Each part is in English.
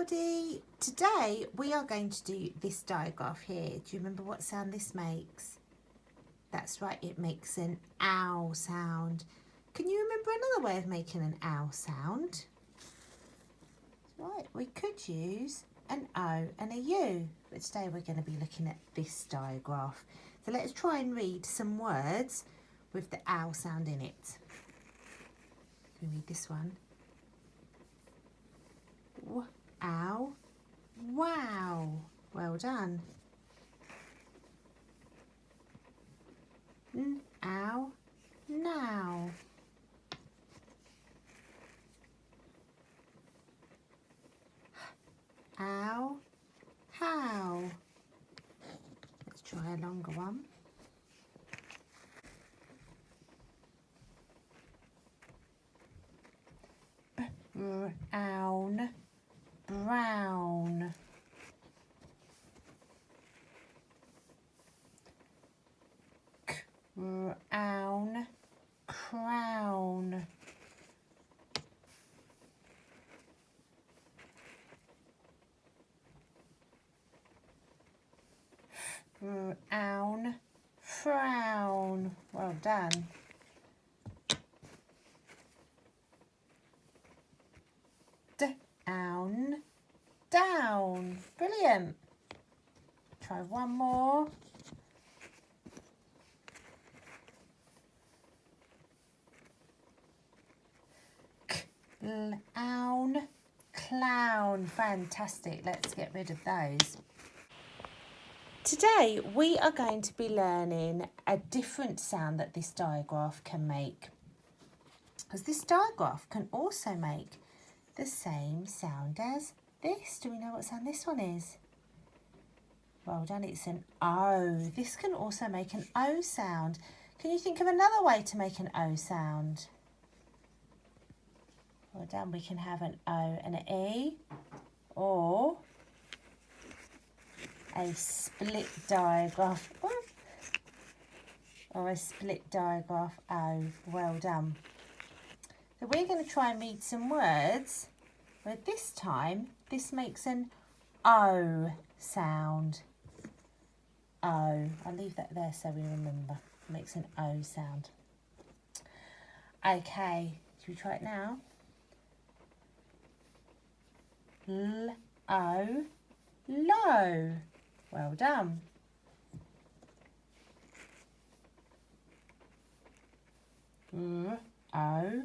everybody. Today we are going to do this digraph here. Do you remember what sound this makes? That's right, it makes an ow sound. Can you remember another way of making an ow sound? Right, we could use an O and a U, but today we're going to be looking at this digraph. So let's try and read some words with the ow sound in it. Can we read this one? Ow, wow, well done. Ow, now. Ow, how. Let's try a longer one. Brown, brown. Crown, crown. Frown, frown. Well done. Down, down. Brilliant. Try one more. Clown, clown. Fantastic. Let's get rid of those. Today we are going to be learning a different sound that this digraph can make. Because this digraph can also make the same sound as this. Do we know what sound this one is? Well done, it's an O. This can also make an O sound. Can you think of another way to make an O sound? Well done, we can have an O and an E, or a split digraph, or a split digraph O. Well done. So we're going to try and read some words where this time this makes an O sound. O. I'll leave that there so we remember. It makes an O sound. Okay, should we try it now? L-O, low. Well done. R-O,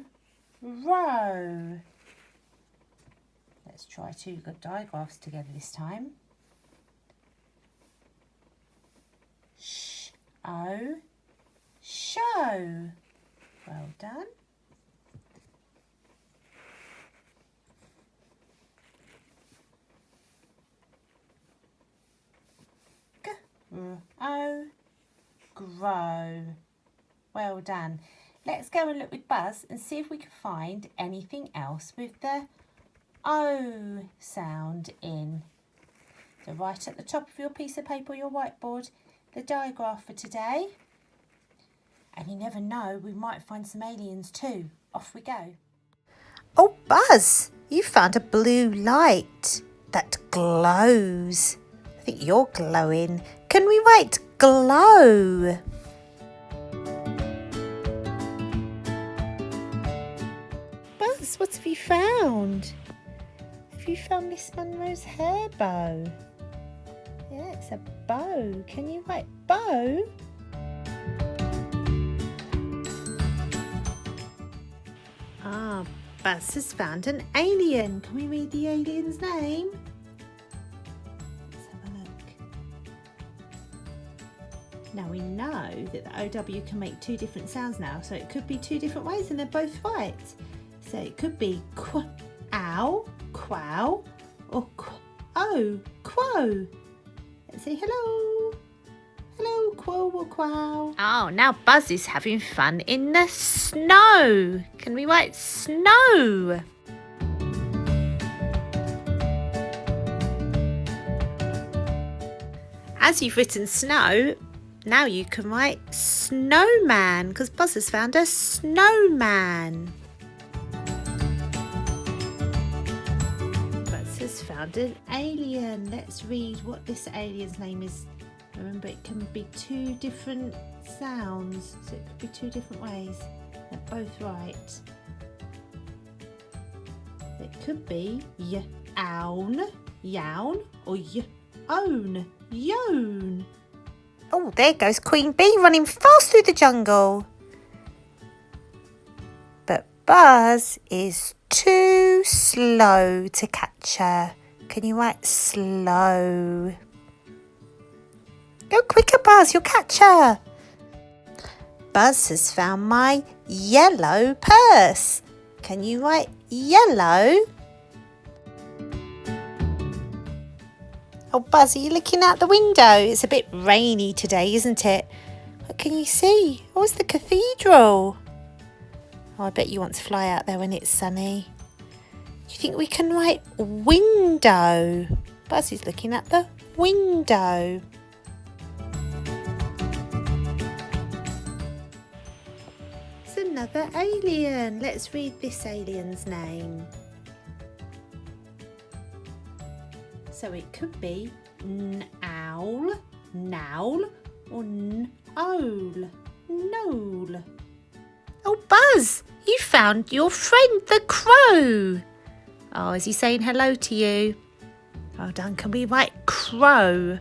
row. Let's try two good digraphs together this time. Sh-O, show. Well done. G-R-O, grow. Well done. Let's go and look with Buzz and see if we can find anything else with the O sound in. So right at the top of your piece of paper or your whiteboard, the digraph for today. And you never know, we might find some aliens too. Off we go. Oh, Buzz, you found a blue light that glows. I think you're glowing. Can we write glow? Buzz, what have you found? Have you found Miss Monroe's hair bow? Yeah, it's a bow. Can you write bow? Ah, Buzz has found an alien. Can we read the alien's name? Let's have a look. Now we know that the OW can make two different sounds now, so it could be two different ways and they're both right. So it could be ow, quow, or oh, quo. Let's say hello. Hello, quo or quow. Oh, now Buzz is having fun in the snow. Can we write snow? As you've written snow, now you can write snowman because Buzz has found a snowman. has found an alien. Let's read what this alien's name is. Remember, it can be two different sounds, so it could be two different ways. They're both right. It could be y-own, yown, or y-own, yown. Oh, there goes Queen Bee running fast through the jungle. But Buzz is too slow to catch her. Can you write slow? Go quicker, Buzz, you'll catch her. Buzz has found my yellow purse. Can you write yellow? Oh, Buzz, are you looking out the window? It's a bit rainy today, isn't it? What can you see? Oh, it's the cathedral. Oh, I bet you want to fly out there when it's sunny. Do you think we can write window? Buzz is looking at the window. It's another alien. Let's read this alien's name. So it could be n-owl, nowl, or n-owl, knowl. Oh, Buzz, you found your friend the crow. Oh, is he saying hello to you? Oh, done. Can we write crow?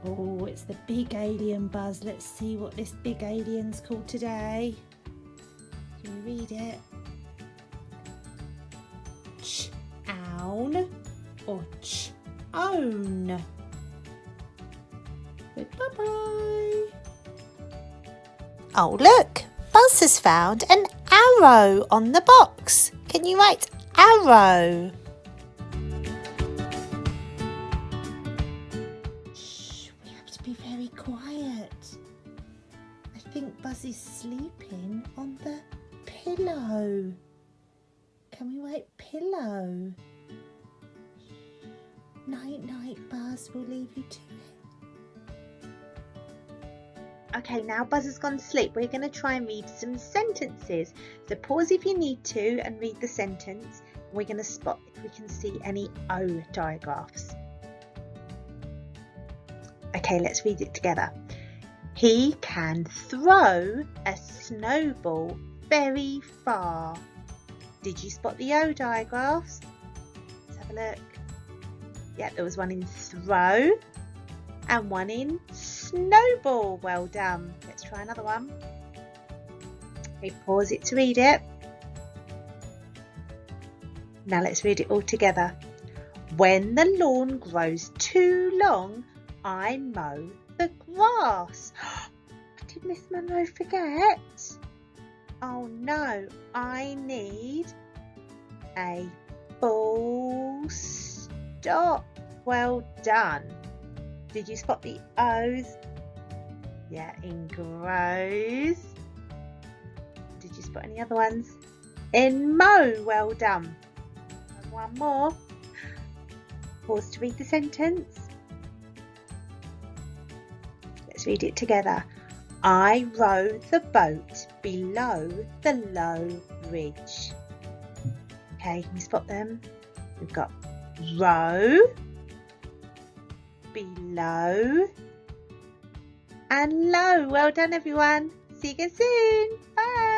Oh, it's the big alien, Buzz. Let's see what this big alien's called today. Can you read it? Ch-own or ch-own. Bye-bye. Oh, look. Buzz has found an arrow on the box. Can you write arrow? Shh, we have to be very quiet. I think Buzz is sleeping on the pillow. Can we write pillow? Night, night, Buzz. We'll leave you to it. Okay, now Buzz has gone to sleep. We're going to try and read some sentences. So pause if you need to and read the sentence. We're going to spot if we can see any O digraphs. Okay, let's read it together. He can throw a snowball very far. Did you spot the O digraphs? Let's have a look. Yeah, there was one in throw and one in snowball. Well done. Let's try another one. Okay, pause it to read it. Now let's read it all together. When the lawn grows too long, I mow the grass. Did Miss Monroe forget? Oh no, I need a full stop. Well done. Did you spot the O's? Yeah, in grows. Did you spot any other ones? In mow. Well done. And one more. Pause to read the sentence. Let's read it together. I row the boat below the low ridge. Okay, can you spot them? We've got row, below, and low. Well done, everyone. See you again soon. Bye.